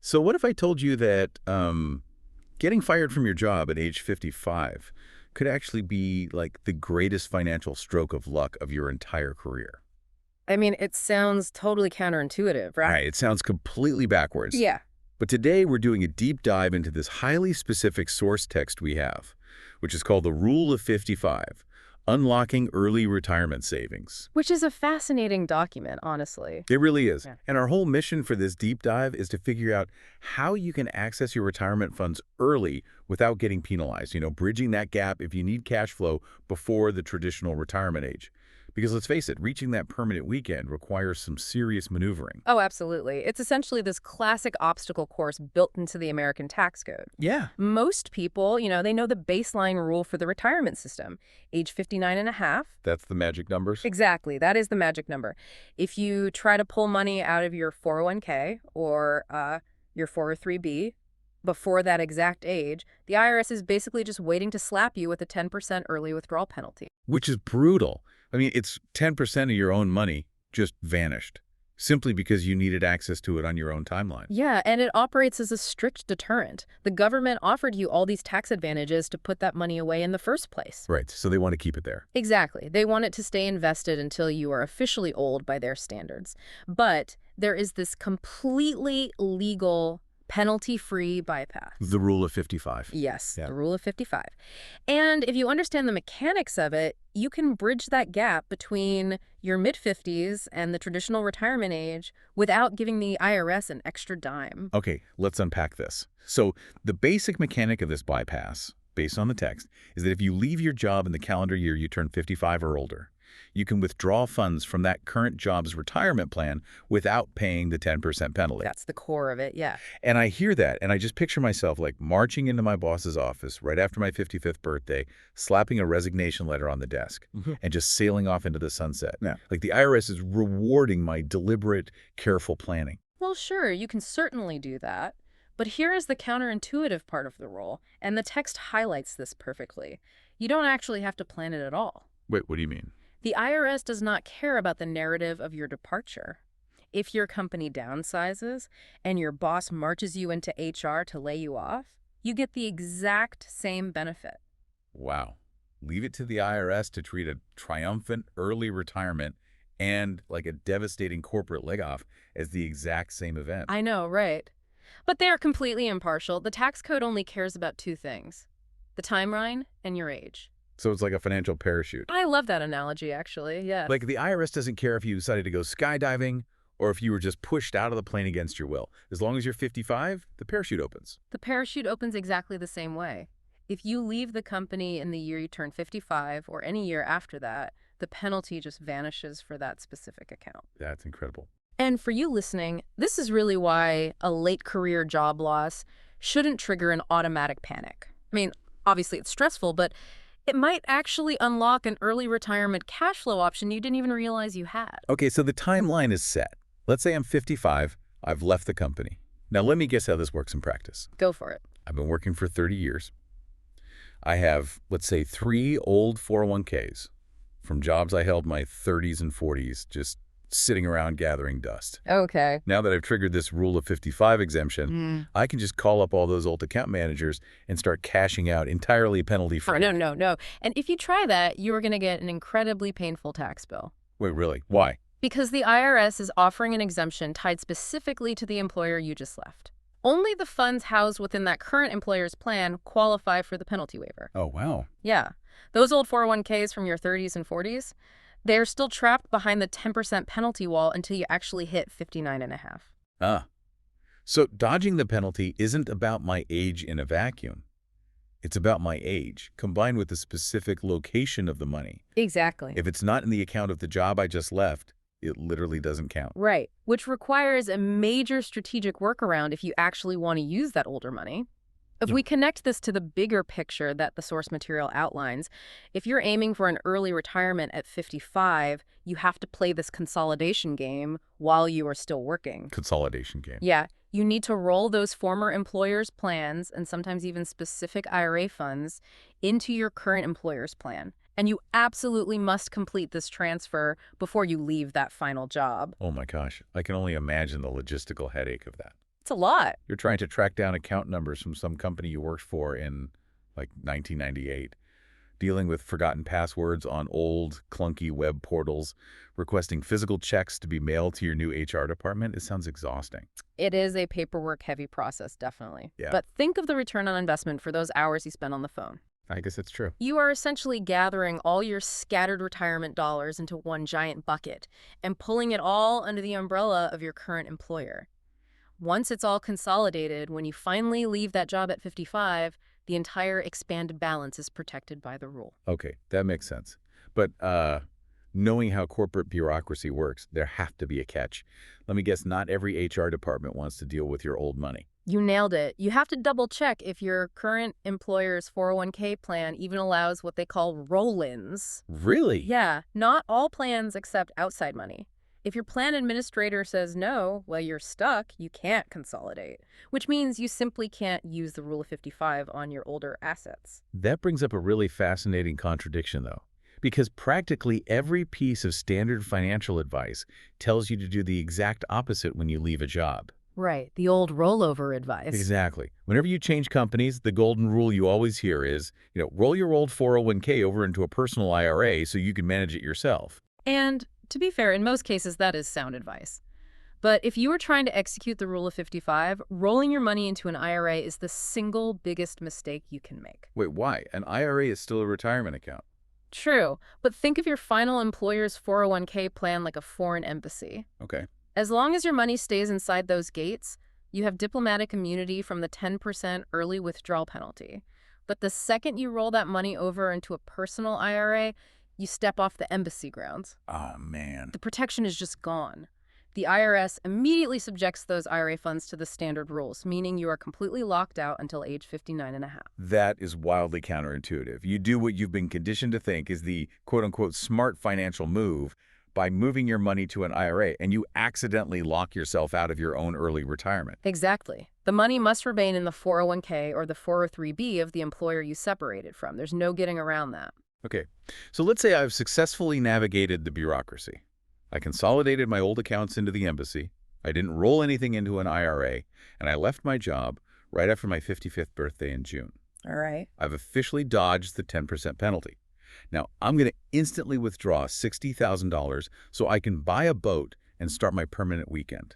So what if I told you that getting fired from your job at age 55 could actually be like the greatest financial stroke of luck of your entire career? I mean, it sounds totally counterintuitive, right? Right, it sounds completely backwards. Yeah. But today we're doing a deep dive into this highly specific source text we have, which is called the Rule of 55, Unlocking Early Retirement Savings. Which is a fascinating document, honestly. It really is. Yeah. And our whole mission for this deep dive is to figure out how you can access your retirement funds early without getting penalized, bridging that gap if you need cash flow before the traditional retirement age. Because let's face it, reaching that permanent weekend requires some serious maneuvering. Oh, absolutely. It's essentially this classic obstacle course built into the American tax code. Yeah. Most people, they know the baseline rule for the retirement system, age 59 and a half. That's the magic numbers? Exactly. That is the magic number. If you try to pull money out of your 401k or your 403b before that exact age, the IRS is basically just waiting to slap you with a 10% early withdrawal penalty. Which is brutal. I mean, it's 10% of your own money just vanished, simply because you needed access to it on your own timeline. Yeah, and it operates as a strict deterrent. The government offered you all these tax advantages to put that money away in the first place. Right, so they want to keep it there. Exactly. They want it to stay invested until you are officially old by their standards. But there is this completely legal, penalty-free bypass. The Rule of 55. Yes, Yeah. the Rule of 55. And if you understand the mechanics of it, you can bridge that gap between your mid-50s and the traditional retirement age without giving the IRS an extra dime. Okay, let's unpack this. So the basic mechanic of this bypass, based on the text, is that if you leave your job in the calendar year you turn 55 or older, you can withdraw funds from that current job's retirement plan without paying the 10% penalty. That's the core of it, yeah. And I hear that, and I just picture myself like marching into my boss's office right after my 55th birthday, slapping a resignation letter on the desk, and just sailing off into the sunset. Yeah. Like the IRS is rewarding my deliberate, careful planning. Well, sure, you can certainly do that. But here is the counterintuitive part of the rule, and the text highlights this perfectly. You don't actually have to plan it at all. Wait, what do you mean? The IRS does not care about the narrative of your departure. If your company downsizes and your boss marches you into HR to lay you off, you get the exact same benefit. Wow. Leave it to the IRS to treat a triumphant early retirement and like a devastating corporate layoff as the exact same event. I know, right? But they are completely impartial. The tax code only cares about two things: the timeline and your age. So it's like a financial parachute. I love that analogy, actually, yeah. Like the IRS doesn't care if you decided to go skydiving or if you were just pushed out of the plane against your will. As long as you're 55, the parachute opens. The parachute opens exactly the same way. If you leave the company in the year you turn 55 or any year after that, the penalty just vanishes for that specific account. That's incredible. And for you listening, this is really why a late career job loss shouldn't trigger an automatic panic. I mean, obviously it's stressful, but it might actually unlock an early retirement cash flow option you didn't even realize you had. Okay, so the timeline is set. Let's say I'm 55, I've left the company. Now let me guess how this works in practice. Go for it. I've been working for 30 years. I have, let's say, 3 old 401ks from jobs I held in my 30s and 40s, just sitting around gathering dust. Okay. Now that I've triggered this Rule of 55 exemption, I can just call up all those old account managers and start cashing out entirely penalty-free. Oh, no. And if you try that, you're going to get an incredibly painful tax bill. Wait, really? Why? Because the IRS is offering an exemption tied specifically to the employer you just left. Only the funds housed within that current employer's plan qualify for the penalty waiver. Oh, wow. Yeah. Those old 401ks from your 30s and 40s, they're still trapped behind the 10% penalty wall until you actually hit 59 and a half. Ah. So dodging the penalty isn't about my age in a vacuum. It's about my age, combined with the specific location of the money. Exactly. If it's not in the account of the job I just left, it literally doesn't count. Right. Which requires a major strategic workaround if you actually want to use that older money. If we connect this to the bigger picture that the source material outlines, if you're aiming for an early retirement at 55, you have to play this consolidation game while you are still working. Consolidation game. Yeah, you need to roll those former employers' plans and sometimes even specific IRA funds into your current employer's plan. And you absolutely must complete this transfer before you leave that final job. Oh my gosh, I can only imagine the logistical headache of that. It's a lot. You're trying to track down account numbers from some company you worked for in, like, 1998. Dealing with forgotten passwords on old, clunky web portals, requesting physical checks to be mailed to your new HR department. It sounds exhausting. It is a paperwork-heavy process, definitely. Yeah. But think of the return on investment for those hours you spend on the phone. I guess it's true. You are essentially gathering all your scattered retirement dollars into one giant bucket and pulling it all under the umbrella of your current employer. Once it's all consolidated, when you finally leave that job at 55, the entire expanded balance is protected by the rule. Okay, that makes sense. But knowing how corporate bureaucracy works, there have to be a catch. Let me guess, not every HR department wants to deal with your old money. You nailed it. You have to double-check if your current employer's 401k plan even allows what they call roll-ins. Really? Yeah, not all plans accept outside money. If your plan administrator says no, well, you're stuck. You can't consolidate, which means you simply can't use the Rule of 55 on your older assets. That brings up a really fascinating contradiction, though, because practically every piece of standard financial advice tells you to do the exact opposite when you leave a job. Right, the old rollover advice. Exactly. Whenever you change companies, the golden rule you always hear is, roll your old 401k over into a personal IRA so you can manage it yourself. And to be fair, in most cases, that is sound advice. But if you are trying to execute the Rule of 55, rolling your money into an IRA is the single biggest mistake you can make. Wait, why? An IRA is still a retirement account. True, but think of your final employer's 401k plan like a foreign embassy. Okay. As long as your money stays inside those gates, you have diplomatic immunity from the 10% early withdrawal penalty. But the second you roll that money over into a personal IRA, you step off the embassy grounds. Oh, man. The protection is just gone. The IRS immediately subjects those IRA funds to the standard rules, meaning you are completely locked out until age 59 and a half. That is wildly counterintuitive. You do what you've been conditioned to think is the quote-unquote smart financial move by moving your money to an IRA, and you accidentally lock yourself out of your own early retirement. Exactly. The money must remain in the 401k or the 403b of the employer you separated from. There's no getting around that. Okay, so let's say I've successfully navigated the bureaucracy. I consolidated my old accounts into the embassy, I didn't roll anything into an IRA, and I left my job right after my 55th birthday in June. All right. I've officially dodged the 10% penalty. Now, I'm going to instantly withdraw $60,000 so I can buy a boat and start my permanent weekend.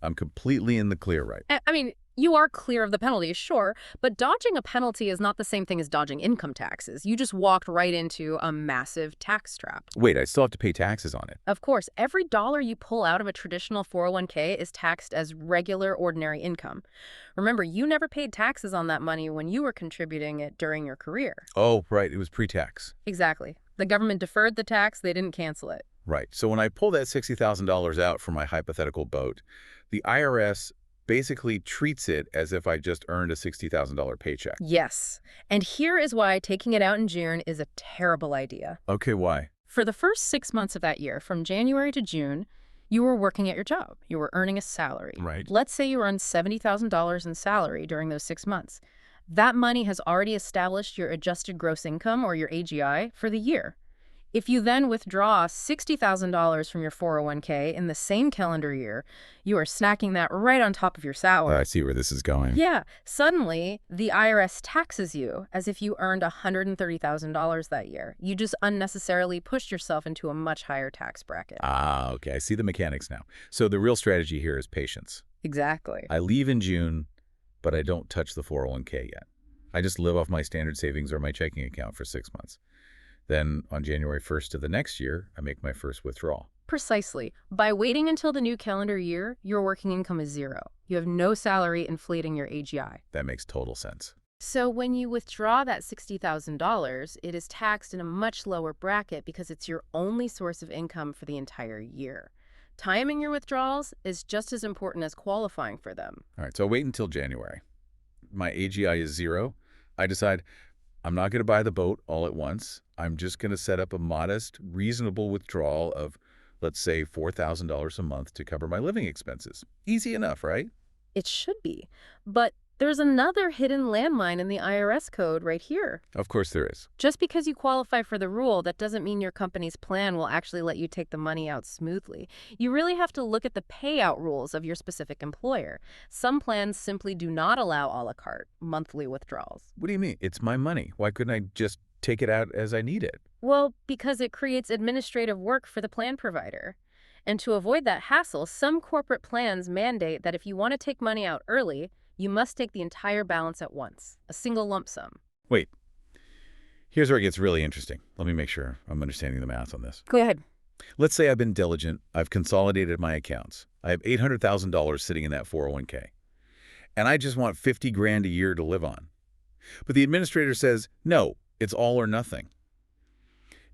I'm completely in the clear, right? I mean, you are clear of the penalty, sure, but dodging a penalty is not the same thing as dodging income taxes. You just walked right into a massive tax trap. Wait, I still have to pay taxes on it. Of course, every dollar you pull out of a traditional 401k is taxed as regular, ordinary income. Remember, you never paid taxes on that money when you were contributing it during your career. Oh, right, it was pre-tax. Exactly. The government deferred the tax, they didn't cancel it. Right, so when I pull that $60,000 out for my hypothetical boat, the IRS basically treats it as if I just earned a $60,000 paycheck. Yes. And here is why taking it out in June is a terrible idea. Okay, why? For the first 6 months of that year, from January to June, you were working at your job. You were earning a salary. Right. Let's say you earned $70,000 in salary during those 6 months. That money has already established your adjusted gross income, or your AGI, for the year. If you then withdraw $60,000 from your 401k in the same calendar year, you are snacking that right on top of your salary. I see where this is going. Yeah. Suddenly, the IRS taxes you as if you earned $130,000 that year. You just unnecessarily pushed yourself into a much higher tax bracket. Ah, okay. I see the mechanics now. So the real strategy here is patience. Exactly. I leave in June, but I don't touch the 401k yet. I just live off my standard savings or my checking account for 6 months. Then on January 1st of the next year, I make my first withdrawal. Precisely. By waiting until the new calendar year, your working income is zero. You have no salary inflating your AGI. That makes total sense. So when you withdraw that $60,000, it is taxed in a much lower bracket because it's your only source of income for the entire year. Timing your withdrawals is just as important as qualifying for them. All right, so I wait until January. My AGI is zero. I decide I'm not going to buy the boat all at once. I'm just going to set up a modest, reasonable withdrawal of, let's say, $4,000 a month to cover my living expenses. Easy enough, right? It should be. But There's another hidden landmine in the IRS code right here. Of course there is. Just because you qualify for the rule, that doesn't mean your company's plan will actually let you take the money out smoothly. You really have to look at the payout rules of your specific employer. Some plans simply do not allow a la carte, monthly withdrawals. What do you mean? It's my money. Why couldn't I just take it out as I need it? Well, because it creates administrative work for the plan provider. And to avoid that hassle, some corporate plans mandate that if you want to take money out early, you must take the entire balance at once, a single lump sum. Wait, here's where it gets really interesting. Let me make sure I'm understanding the math on this. Go ahead. Let's say I've been diligent. I've consolidated my accounts. I have $800,000 sitting in that 401k. And I just want 50 grand a year to live on. But the administrator says, no, it's all or nothing.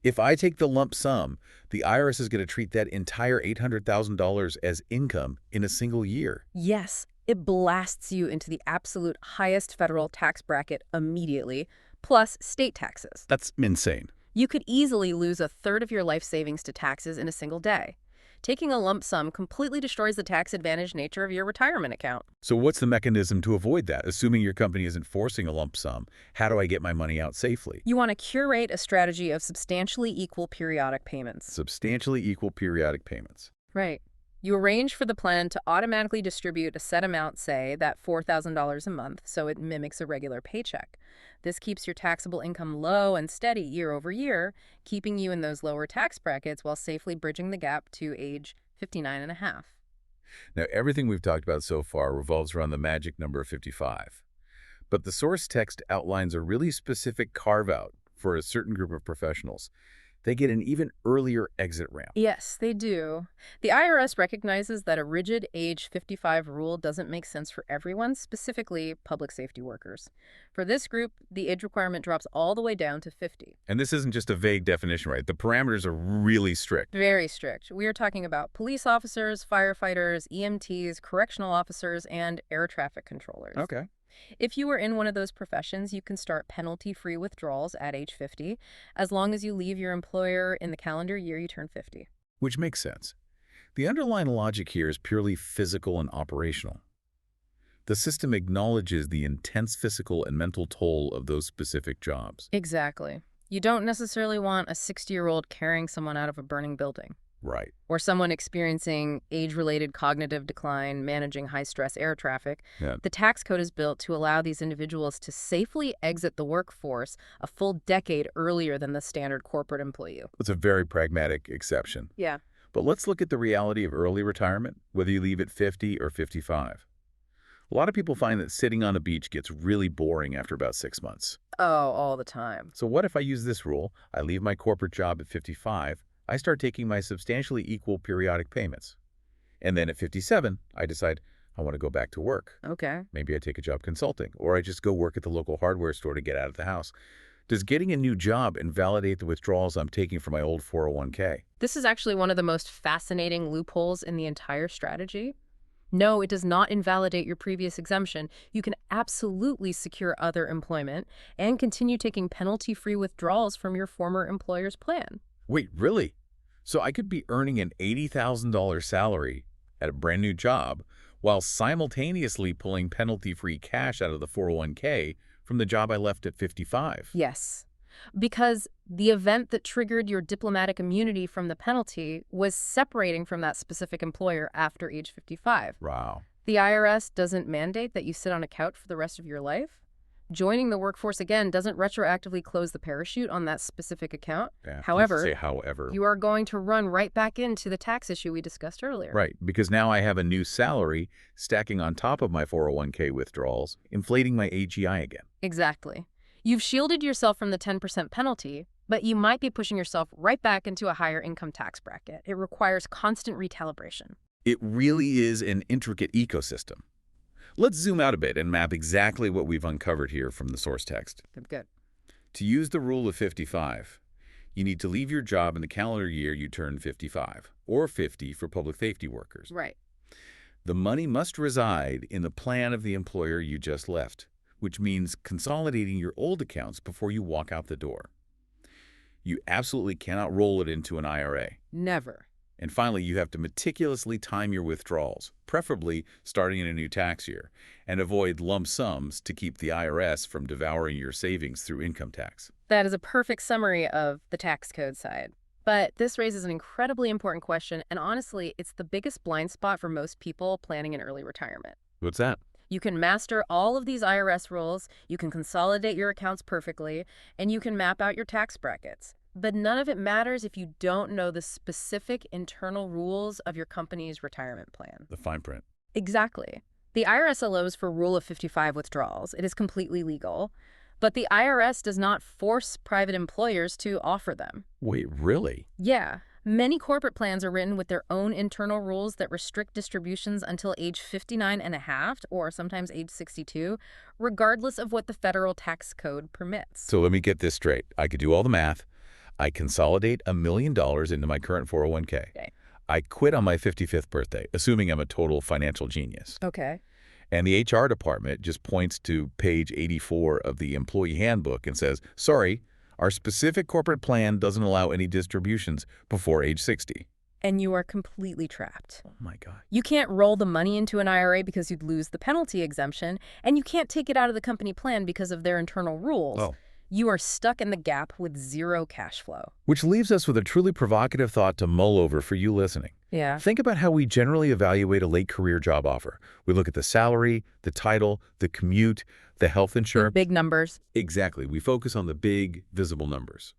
If I take the lump sum, the IRS is going to treat that entire $800,000 as income in a single year. Yes, it blasts you into the absolute highest federal tax bracket immediately, plus state taxes. That's insane. You could easily lose a third of your life savings to taxes in a single day. Taking a lump sum completely destroys the tax advantage nature of your retirement account. So what's the mechanism to avoid that? Assuming your company isn't forcing a lump sum, how do I get my money out safely? You want to curate a strategy of substantially equal periodic payments. Substantially equal periodic payments. Right. You arrange for the plan to automatically distribute a set amount, say, that $4,000 a month, so it mimics a regular paycheck. This keeps your taxable income low and steady year over year, keeping you in those lower tax brackets while safely bridging the gap to age 59 and a half. Now, everything we've talked about so far revolves around the magic number of 55. But the source text outlines a really specific carve-out for a certain group of professionals. They get an even earlier exit ramp. Yes, they do. The IRS recognizes that a rigid age 55 rule doesn't make sense for everyone, specifically public safety workers. For this group, the age requirement drops all the way down to 50. And this isn't just a vague definition, right? The parameters are really strict. Very strict. We are talking about police officers, firefighters, EMTs, correctional officers, and air traffic controllers. Okay. If you are in one of those professions, you can start penalty-free withdrawals at age 50, as long as you leave your employer in the calendar year you turn 50. Which makes sense. The underlying logic here is purely physical and operational. The system acknowledges the intense physical and mental toll of those specific jobs. Exactly. You don't necessarily want a 60-year-old carrying someone out of a burning building. Right. Or someone experiencing age-related cognitive decline, managing high-stress air traffic. Yeah. The tax code is built to allow these individuals to safely exit the workforce a full decade earlier than the standard corporate employee. It's a very pragmatic exception. Yeah. But let's look at the reality of early retirement, whether you leave at 50 or 55. A lot of people find that sitting on a beach gets really boring after about 6 months. Oh, all the time. So what if I use this rule? I leave my corporate job at 55, I start taking my substantially equal periodic payments. And then at 57, I decide I want to go back to work. Okay. Maybe I take a job consulting, or I just go work at the local hardware store to get out of the house. Does getting a new job invalidate the withdrawals I'm taking from my old 401k? This is actually one of the most fascinating loopholes in the entire strategy. No, it does not invalidate your previous exemption. You can absolutely secure other employment and continue taking penalty-free withdrawals from your former employer's plan. Wait, really? So I could be earning an $80,000 salary at a brand new job while simultaneously pulling penalty-free cash out of the 401k from the job I left at 55? Yes, because the event that triggered your diplomatic immunity from the penalty was separating from that specific employer after age 55. Wow. The IRS doesn't mandate that you sit on a couch for the rest of your life. Joining the workforce again doesn't retroactively close the parachute on that specific account. Yeah, However, however, you are going to run right back into the tax issue we discussed earlier. Right, because now I have a new salary stacking on top of my 401k withdrawals, inflating my AGI again. Exactly. You've shielded yourself from the 10% penalty, but you might be pushing yourself right back into a higher income tax bracket. It requires constant recalibration. It really is an intricate ecosystem. Let's zoom out a bit and map exactly what we've uncovered here from the source text. Good. To use the rule of 55, you need to leave your job in the calendar year you turn 55, or 50 for public safety workers. Right. The money must reside in the plan of the employer you just left, which means consolidating your old accounts before you walk out the door. You absolutely cannot roll it into an IRA. Never. And finally, you have to meticulously time your withdrawals, preferably starting in a new tax year, and avoid lump sums to keep the IRS from devouring your savings through income tax. That is a perfect summary of the tax code side. But this raises an incredibly important question, and honestly, it's the biggest blind spot for most people planning an early retirement. What's that? You can master all of these IRS rules, you can consolidate your accounts perfectly, and you can map out your tax brackets. But none of it matters if you don't know the specific internal rules of your company's retirement plan. The fine print. Exactly. The IRS allows for Rule of 55 withdrawals. It is completely legal. But the IRS does not force private employers to offer them. Wait, really? Yeah. Many corporate plans are written with their own internal rules that restrict distributions until age 59 and a half, or sometimes age 62, regardless of what the federal tax code permits. So let me get this straight. I could do all the math. I consolidate $1 million into my current 401k. Okay. I quit on my 55th birthday, assuming I'm a total financial genius. Okay. And the HR department just points to page 84 of the employee handbook and says, sorry, our specific corporate plan doesn't allow any distributions before age 60. And you are completely trapped. Oh my God. You can't roll the money into an IRA because you'd lose the penalty exemption, and you can't take it out of the company plan because of their internal rules. Oh. You are stuck in the gap with zero cash flow. Which leaves us with a truly provocative thought to mull over for you listening. Yeah. Think about how we generally evaluate a late career job offer. We look at the salary, the title, the commute, the health insurance. Big numbers. Exactly. We focus on the big, visible numbers.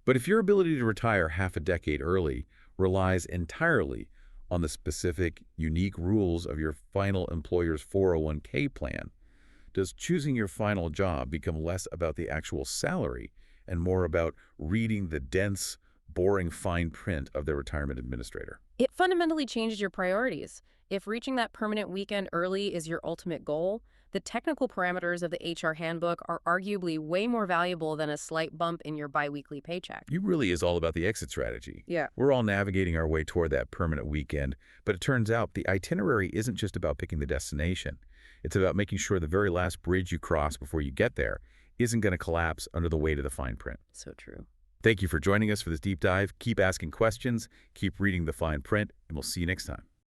But if your ability to retire half a decade early relies entirely on the specific, unique rules of your final employer's 401k plan, does choosing your final job become less about the actual salary and more about reading the dense, boring fine print of the retirement administrator? It fundamentally changes your priorities. If reaching that permanent weekend early is your ultimate goal, the technical parameters of the HR handbook are arguably way more valuable than a slight bump in your biweekly paycheck. It really is all about the exit strategy. Yeah. We're all navigating our way toward that permanent weekend, but it turns out the itinerary isn't just about picking the destination. It's about making sure the very last bridge you cross before you get there isn't going to collapse under the weight of the fine print. So true. Thank you for joining us for this deep dive. Keep asking questions, keep reading the fine print, and we'll see you next time.